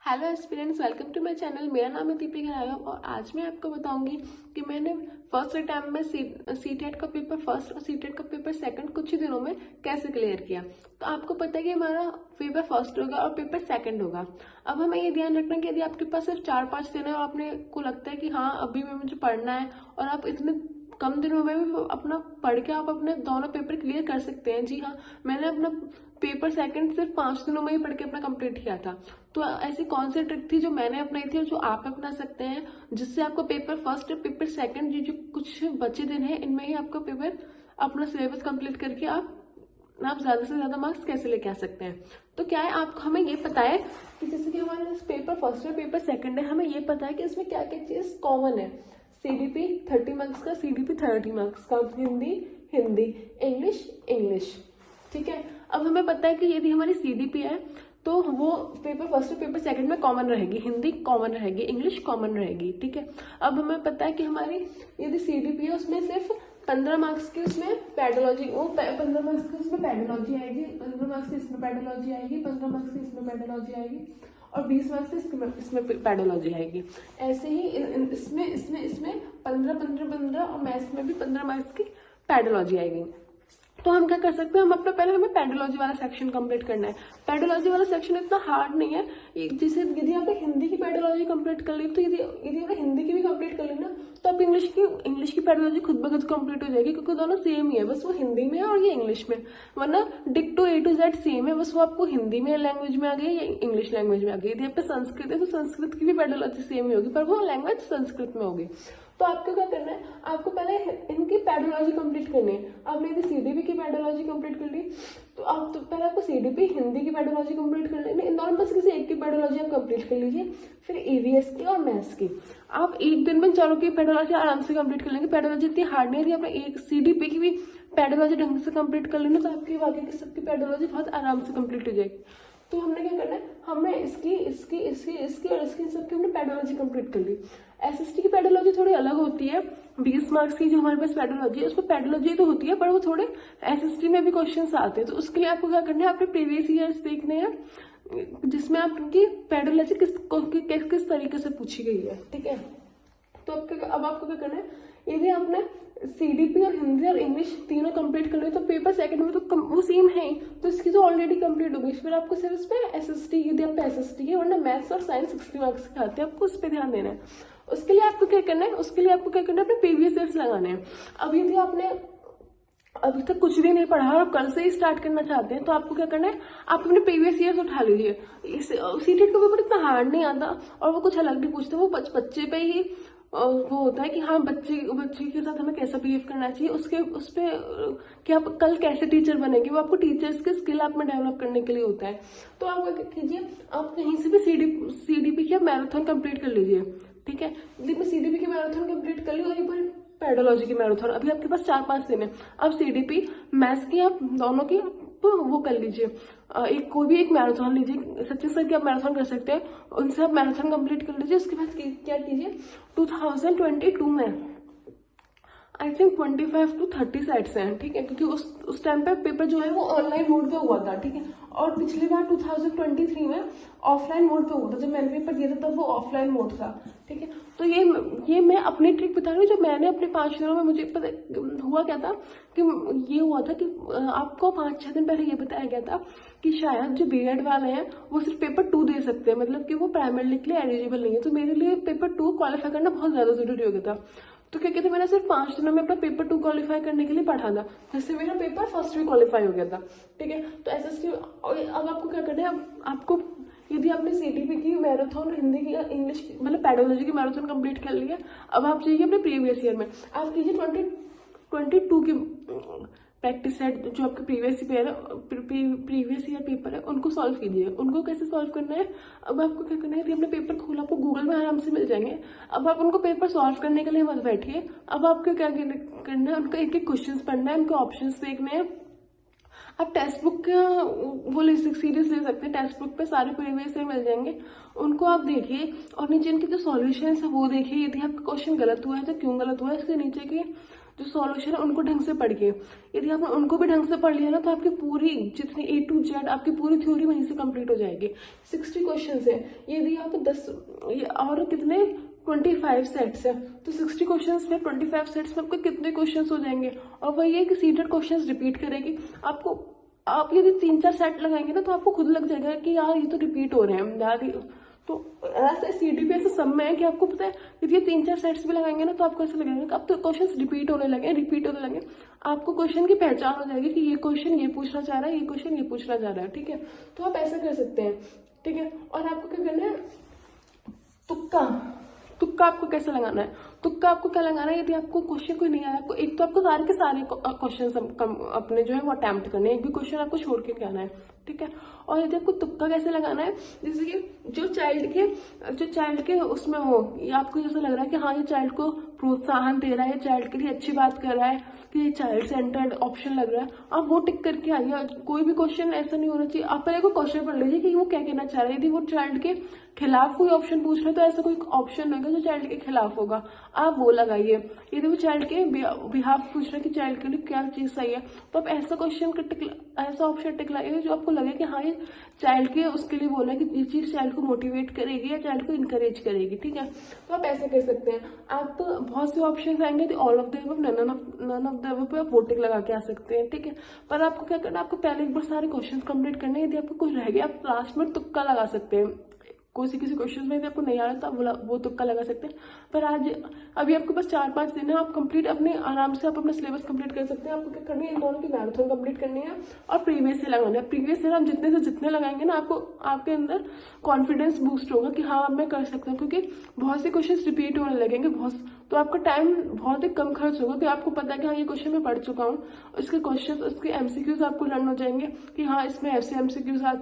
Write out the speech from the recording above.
Hello aspirants, welcome to my channel. मेरा नाम है दीपिका राघव और आज मैं आपको बताऊंगी कि मैंने फर्स्ट अटैम्प्ट में सीटेट का पेपर फर्स्ट और सीटेट का पेपर सेकंड कुछ ही दिनों में कैसे क्लियर किया। तो आपको पता है कि हमारा पेपर फर्स्ट होगा और पेपर सेकंड होगा। अब हमें ये ध्यान रखना कि यदि आपके पास सिर्फ 4-5 दिन है और आपने को लगता है कि हाँ अभी में मुझे पढ़ना है और आप इतने कम दिनों में भी अपना पढ़ के आप अपने दोनों पेपर क्लियर कर सकते हैं। जी हाँ, मैंने अपना पेपर सेकंड सिर्फ 5 दिनों में ही पढ़ के अपना कंप्लीट किया था। तो ऐसी कौन सी ट्रिक थी जो मैंने अपनाई थी और जो आप अपना सकते हैं, जिससे आपको पेपर फर्स्ट और पेपर सेकंड जो कुछ बचे दिन है इनमें ही आपका पेपर अपना सिलेबस कंप्लीट करके आप ज्यादा से ज्यादा मार्क्स कैसे लेके आ सकते हैं। तो क्या है, आपको हमें ये पता है कि जैसे कि हमारे पेपर फर्स्ट और पेपर सेकंड है, हमें ये पता है कि इसमें क्या क्या चीज कॉमन है। सीडीपी 30 मार्क्स का, सीडीपी 30 मार्क्स का, हिंदी हिंदी, इंग्लिश इंग्लिश। ठीक है, अब हमें पता है कि यदि हमारी सीडीपी है तो वो पेपर फर्स्ट और पेपर सेकंड में कॉमन रहेगी, हिंदी कॉमन रहेगी, इंग्लिश कॉमन रहेगी। ठीक है, अब हमें पता है कि हमारी यदि सीडीपी है उसमें सिर्फ 15 मार्क्स की उसमें पेडोलॉजी, वो 15 मार्क्स की उसमें पेडोलॉजी आएगी, 15 मार्क्स की इसमें पेडोलॉजी आएगी, 15 मार्क्स की इसमें पेडोलॉजी आएगी और 20 मार्क्स से इसमें पेडोलॉजी आएगी। ऐसे ही इसमें इसमें इसमें 15 और मैथ्स में भी 15 मार्क्स की पेडोलॉजी आएगी। तो हम क्या कर सकते हैं, हम अपना पहले हमें पेडोलॉजी वाला सेक्शन कंप्लीट करना है। पेडोलॉजी वाला सेक्शन इतना हार्ड नहीं है। जैसे यदि आपने हिंदी की पेडोलॉजी कंप्लीट कर ली तो यदि आपने हिंदी की भी कंप्लीट कर ली ना तो आप इंग्लिश की पेडोलॉजी खुद ब खुद कंप्लीट हो जाएगी, क्योंकि दोनों सेम ही है, बस वो हिंदी में है और ये इंग्लिश में। वरना डिक्टो A to Z सेम है, बस वो आपको हिंदी में लैंग्वेज में आ गई या इंग्लिश लैंग्वेज में आ गई। यदि आप पे संस्कृत है तो संस्कृत की भी पेडोलॉजी सेम ही होगी, पर वो लैंग्वेज संस्कृत में होगी। तो आपको क्या करना है, आपको पहले इनकी पेडोलॉजी कंप्लीट करनी है। आपने यदि सीडीपी की पेडोलॉजी कंप्लीट कर ली तो आप तो पहले आपको सीडीपी हिंदी की पेडोलॉजी कंप्लीट कर लेनी, इन दोनों में से किसी एक की पेडोलॉजी आप कंप्लीट कर लीजिए। फिर ईवीएस की और मैथ्स की आप एक दिन में चारों की पेडोलॉजी आराम से कंप्लीट कर लेंगे। पेडोलॉजी इतनी हार्ड नहीं है। आपने एक सीडीपी की भी पेडोलॉजी ढंग से कंप्लीट कर लेना तो आपकी बाकी की सबकी पेडोलॉजी बहुत आराम से कंप्लीट हो जाएगी। तो हमने क्या करना है, हमने इसकी इसकी इसकी इसकी और इसकी सबकी हमने पेडोलॉजी कंप्लीट कर ली। एसएसटी की पेडोलॉजी थोड़ी अलग होती है। 20 मार्क्स की जो हमारे पास पेडोलॉजी है उसमें पेडोलॉजी तो होती है, पर वो थोड़े एसएसटी में भी क्वेश्चन आते हैं। तो उसके लिए आपको क्या करना है, आपने प्रीवियस ईयर्स देखने हैं जिसमें आपकी पेडोलॉजी किस तरीके से पूछी गई है। ठीक है, तो अब आपको क्या करना है, यदि आपने सीडीपी और हिंदी और इंग्लिश तीनों कंप्लीट कर लिया तो पेपर सेकंड में तो वो सेम है ही, तो इसकी तो ऑलरेडी कंप्लीट हो गई। फिर आपको सिर्फ इस पे एसएसटी, यदि आप एसएसटी है, वरना मैथ्स और साइंस 60 मार्क्स के आते हैं, आपको उस पर ध्यान देना है। उसके लिए आपको क्या करना है, अपने प्रीवियस ईयर्स लगाने हैं। अब यदि आपने अभी तक कुछ भी नहीं पढ़ा और कल से ही स्टार्ट करना चाहते हैं तो आपको क्या करना है, आप अपने प्रीवियस ईयर्स उठा लीजिए। सीटेट का पेपर इतना हार्ड नहीं आता और वो कुछ अलग नहीं पूछते, वो बच्चे पे ही वो होता है कि हाँ बच्चे के साथ हमें कैसा बिहेव करना चाहिए, उस पे कि आप कल कैसे टीचर बनेंगे, वो आपको टीचर्स के स्किल आप में डेवलप करने के लिए होता है। तो आप क्या कीजिए, आप कहीं से भी सीडीपी की मैराथन कंप्लीट कर लीजिए। ठीक है, यदि मैं सीडीपी की मैराथन कंप्लीट कर ली और एक बार पेडोलॉजी की मैराथन, अभी आपके पास 4-5 दिन है। अब सीडीपी मैथ्स की आप दोनों की वो कर लीजिए, एक कोई भी एक मैराथन लीजिए। सचिन सर की आप मैराथन कर सकते हैं, उनसे आप मैराथन कंप्लीट कर लीजिए। उसके बाद क्या कीजिए, 2022 में आई थिंक 25 to 30 सेट्स हैं। ठीक है, क्योंकि उस टाइम पे पेपर जो है वो ऑनलाइन मोड पे हुआ था। ठीक है, और पिछली बार 2023 में ऑफलाइन मोड पे हुआ था। जब मैंने पेपर दिया था तब वो ऑफलाइन मोड था। ठीक है, तो ये मैं अपनी ट्रिक बता रही हूँ जो मैंने अपने 5 दिनों में मुझे पता हुआ क्या था कि ये हुआ था कि आपको 5-6 दिन पहले ये बताया गया था कि शायद जो बीएड वाले हैं वो सिर्फ पेपर 2 दे सकते हैं, मतलब कि वो प्राइमरी के लिए एलिजिबल नहीं है। तो मेरे लिए पेपर 2 क्वालिफाई करना बहुत ज्यादा जरूरी हो गया था। तो क्या कहते, मैंने सिर्फ 5 दिनों में अपना पेपर 2 क्वालिफाई करने के लिए पढ़ा था, जिससे मेरा पेपर फर्स्ट भी क्वालिफाई हो गया था। ठीक है, तो एसएसटी अब आपको क्या करना है, आपको यदि आपने सीटीपी की मैराथन हिंदी की इंग्लिश मतलब पेडोलॉजी की मैराथन कंप्लीट कर ली है, अब आप जाइए अपने प्रीवियस ईयर में, आप कीजिए 2022 की प्रैक्टिस सेट जो आपके प्रीवियस ईयर पेपर है उनको सॉल्व कीजिए। उनको कैसे सॉल्व करना है, अब आपको क्या करना है, यदि आपने पेपर खोला आपको गूगल में आराम से मिल जाएंगे। अब आप उनको पेपर सॉल्व करने के लिए मत बैठिए, अब आपको क्या करना है, उनका एक एक क्वेश्चन पढ़ना है, उनके ऑप्शन देखने हैं। आप टेक्स्ट बुक का वो सीरीज ले सकते हैं, टेक्स्ट बुक पे सारे प्रीवियस ईयर मिल जाएंगे, उनको आप देखिए और नीचे इनके जो सॉल्यूशन है वो देखिए। यदि आपका क्वेश्चन गलत हुआ है तो क्यों गलत हुआ है, इसके नीचे के जो सॉल्यूशन है उनको ढंग से पढ़िए। यदि आपने उनको भी ढंग से पढ़ लिया ना तो आपकी पूरी जितनी A to Z आपकी पूरी थ्योरी वहीं से कंप्लीट हो जाएगी। 60 क्वेश्चन है, यदि आप 10 और कितने 25 सेट्स है तो 60 क्वेश्चंस में 25 सेट्स में आपको कितने क्वेश्चंस हो जाएंगे। और वही है कि सीटेड क्वेश्चंस रिपीट करेगी आपको। आप यदि 3-4 सेट लगाएंगे ना तो आपको खुद लग जाएगा कि यार ये तो रिपीट हो रहे हैं यार। तो ऐसे CDP ऐसा सब में है कि आपको पता है यदि ये 3-4 सेट्स भी लगाएंगे ना तो आपको ऐसा लगेगा कि अब तो क्वेश्चन रिपीट होने लगे। आपको क्वेश्चन की पहचान हो जाएगी कि ये क्वेश्चन ये पूछना चाह रहा है, ये क्वेश्चन ये पूछना चाह रहा है। ठीक है, तो आप ऐसा कर सकते हैं। ठीक है, और आपको क्या करना है, तुक्का आपको कैसे लगाना है। तुक्का आपको क्या लगाना है, यदि आपको क्वेश्चन कोई नहीं आया, आपको एक तो आपको सारे के सारे क्वेश्चन अपने जो है वो अटेम्प्ट करने हैं, एक भी क्वेश्चन आपको छोड़ के क्या आना है। ठीक है, और यदि आपको तुक्का कैसे लगाना है, जैसे कि जो चाइल्ड के उसमें हो, ये आपको जैसा लग रहा है कि हाँ ये चाइल्ड को प्रोत्साहन दे रहा है, चाइल्ड के लिए अच्छी बात कर रहा है, कि ये चाइल्ड सेंटर्ड ऑप्शन लग रहा है, आप वो टिक करके आइए। कोई भी क्वेश्चन ऐसा नहीं होना चाहिए, आप पहले को क्वेश्चन पढ़ लीजिए कि वो क्या कहना चाह रहा है। यदि वो चाइल्ड के खिलाफ कोई ऑप्शन पूछ रहे हैं तो ऐसा कोई ऑप्शन होगा जो चाइल्ड के खिलाफ होगा, आप वो लगाइए। यदि वो चाइल्ड के बिहाफ पूछ रहे हैं कि चाइल्ड के लिए क्या चीज सही है तो आप ऐसा ऐसा ऑप्शन टिक लाइए जो आपको लगे कि हाँ ये चाइल्ड के उसके लिए बोला है कि ये चीज चाइल्ड को मोटिवेट करेगी या चाइल्ड को इनकरेज करेगी। ठीक है, तो आप ऐसे कर सकते हैं। आप बहुत से ऑप्शन आएंगे तो all of the above, none of the above पे आप वोटिंग लगा के आ सकते हैं। ठीक है, पर आपको क्या करना है, आपको पहले एक बार सारे क्वेश्चन कंप्लीट करने हैं। यदि आपको कुछ रह गया आप लास्ट में तुक्का लगा सकते हैं। किसी क्वेश्चन में यदि आपको नहीं आ रहा तो आप वो तुक्का लगा सकते हैं। पर अभी आपके पास 4-5 दिन है, आप कंप्लीट अपने आराम से आप अपना सिलेबस कंप्लीट कर सकते हैं। आपको क्या करनी है, इन दोनों की मैराथन कंप्लीट करनी है और प्रीवियस ईयर लगाना है। प्रीवियस ईयर आप जितने से जितने लगाएंगे ना आपको आपके अंदर कॉन्फिडेंस बूस्ट होगा कि हाँ मैं कर सकता हूँ, क्योंकि बहुत से क्वेश्चन रिपीट होने लगेंगे तो आपका टाइम बहुत ही कम खर्च होगा कि आपको पता है कि हाँ ये क्वेश्चन मैं पढ़ चुका हूँ। उसके MCQs आपको लर्न हो जाएंगे कि हाँ इसमें ऐसे MCQs